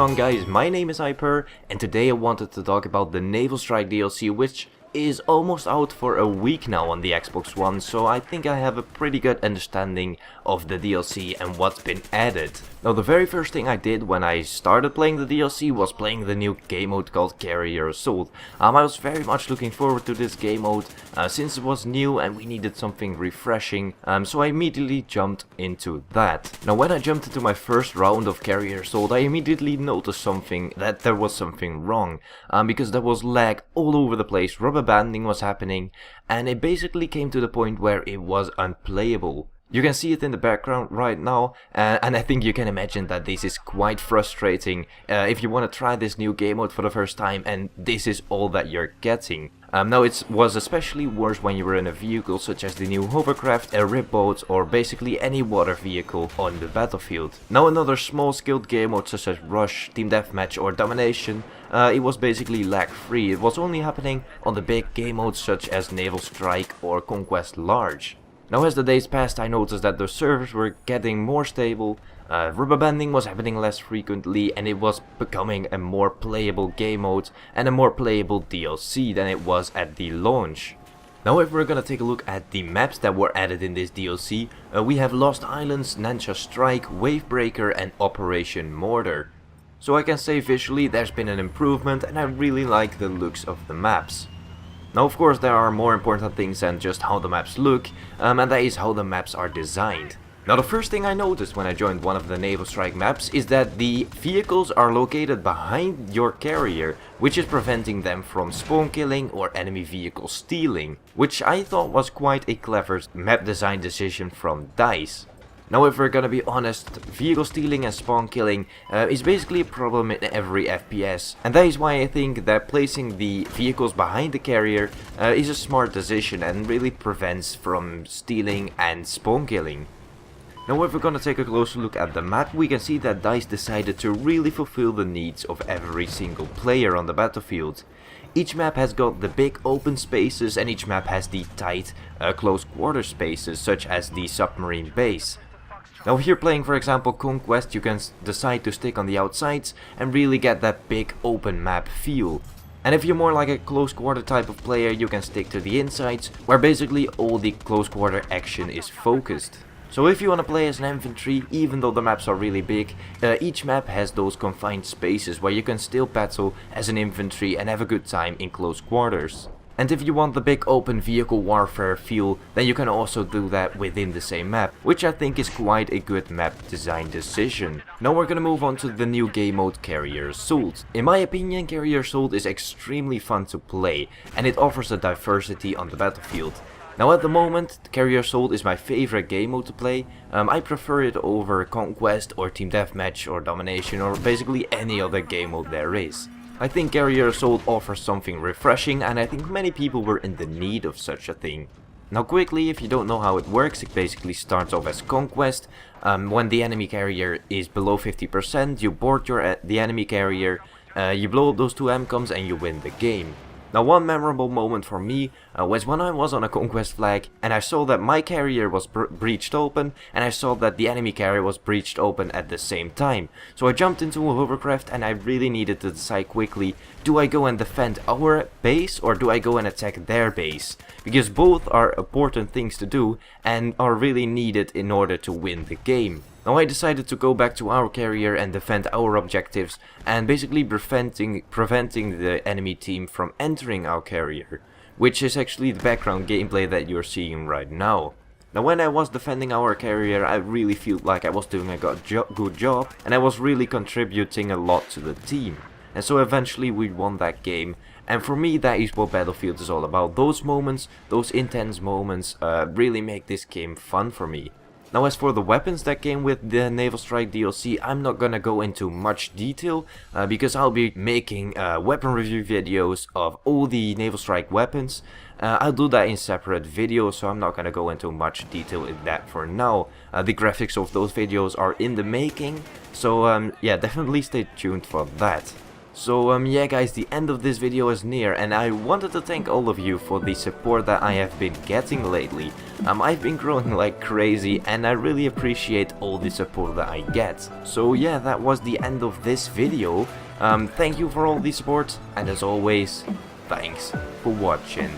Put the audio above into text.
on guys, my name is Hyper and today I wanted to talk about the Naval Strike DLC, which is almost out for a week now on the Xbox One, so I think I have a pretty good understanding of the DLC and what's been added. Now the very first thing I did when I started playing the DLC was playing the new game mode called Carrier Assault. I was very much looking forward to this game mode since it was new and we needed something refreshing, so I immediately jumped into that. Now when I jumped into my first round of Carrier Assault, I immediately noticed that there was something wrong, because there was lag all over the place, rubber banding was happening, and it basically came to the point where it was unplayable. You can see it in the background right now, and I think you can imagine that this is quite frustrating if you want to try this new game mode for the first time and this is all that you're getting. Now it was especially worse when you were in a vehicle such as the new hovercraft, a rib boat, or basically any water vehicle on the battlefield. Now another small skilled game mode such as Rush, Team Deathmatch or Domination, it was basically lag free. It was only happening on the big game modes such as Naval Strike or Conquest Large. Now as the days passed, I noticed that the servers were getting more stable, rubber banding was happening less frequently, and it was becoming a more playable game mode and a more playable DLC than it was at the launch. Now if we're gonna take a look at the maps that were added in this DLC, we have Lost Islands, Naval Strike, Wavebreaker and Operation Mortar. So I can say visually there's been an improvement and I really like the looks of the maps. Now of course there are more important things than just how the maps look, and that is how the maps are designed. Now the first thing I noticed when I joined one of the Naval Strike maps is that the vehicles are located behind your carrier, which is preventing them from spawn killing or enemy vehicle stealing, which I thought was quite a clever map design decision from DICE. Now if we're gonna be honest, vehicle stealing and spawn killing is basically a problem in every FPS, and that is why I think that placing the vehicles behind the carrier is a smart decision and really prevents from stealing and spawn killing. Now if we're gonna take a closer look at the map, we can see that DICE decided to really fulfill the needs of every single player on the battlefield. Each map has got the big open spaces and each map has the tight close quarter spaces such as the submarine base. Now if you're playing for example Conquest, you can decide to stick on the outsides and really get that big open map feel. And if you're more like a close quarter type of player, you can stick to the insides, where basically all the close quarter action is focused. So if you want to play as an infantry, even though the maps are really big, each map has those confined spaces where you can still battle as an infantry and have a good time in close quarters. And if you want the big open vehicle warfare feel, then you can also do that within the same map, which I think is quite a good map design decision. Now we're gonna move on to the new game mode Carrier Assault. In my opinion, Carrier Assault is extremely fun to play, and it offers a diversity on the battlefield. Now at the moment, Carrier Assault is my favorite game mode to play. I prefer it over Conquest or Team Deathmatch or Domination or basically any other game mode there is. I think Carrier Assault offers something refreshing and I think many people were in the need of such a thing. Now quickly, if you don't know how it works, it basically starts off as Conquest. When the enemy carrier is below 50%, you board the enemy carrier, you blow up those two MCOMs and you win the game. Now one memorable moment for me was when I was on a Conquest flag and I saw that my carrier was breached open and I saw that the enemy carrier was breached open at the same time. So I jumped into a hovercraft and I really needed to decide quickly, do I go and defend our base or do I go and attack their base? Because both are important things to do and are really needed in order to win the game. Now I decided to go back to our carrier and defend our objectives and basically preventing the enemy team from entering our carrier, which is actually the background gameplay that you're seeing right now. Now when I was defending our carrier, I really felt like I was doing a good job and I was really contributing a lot to the team. And so eventually we won that game, and for me that is what Battlefield is all about. Those moments, those intense moments really make this game fun for me. Now as for the weapons that came with the Naval Strike DLC, I'm not gonna go into much detail because I'll be making weapon review videos of all the Naval Strike weapons. I'll do that in separate videos, so I'm not gonna go into much detail in that for now. The graphics of those videos are in the making, so yeah, definitely stay tuned for that. So yeah guys, the end of this video is near, and I wanted to thank all of you for the support that I have been getting lately. I've been growing like crazy, and I really appreciate all the support that I get. So yeah, that was the end of this video. Thank you for all the support, and as always, thanks for watching.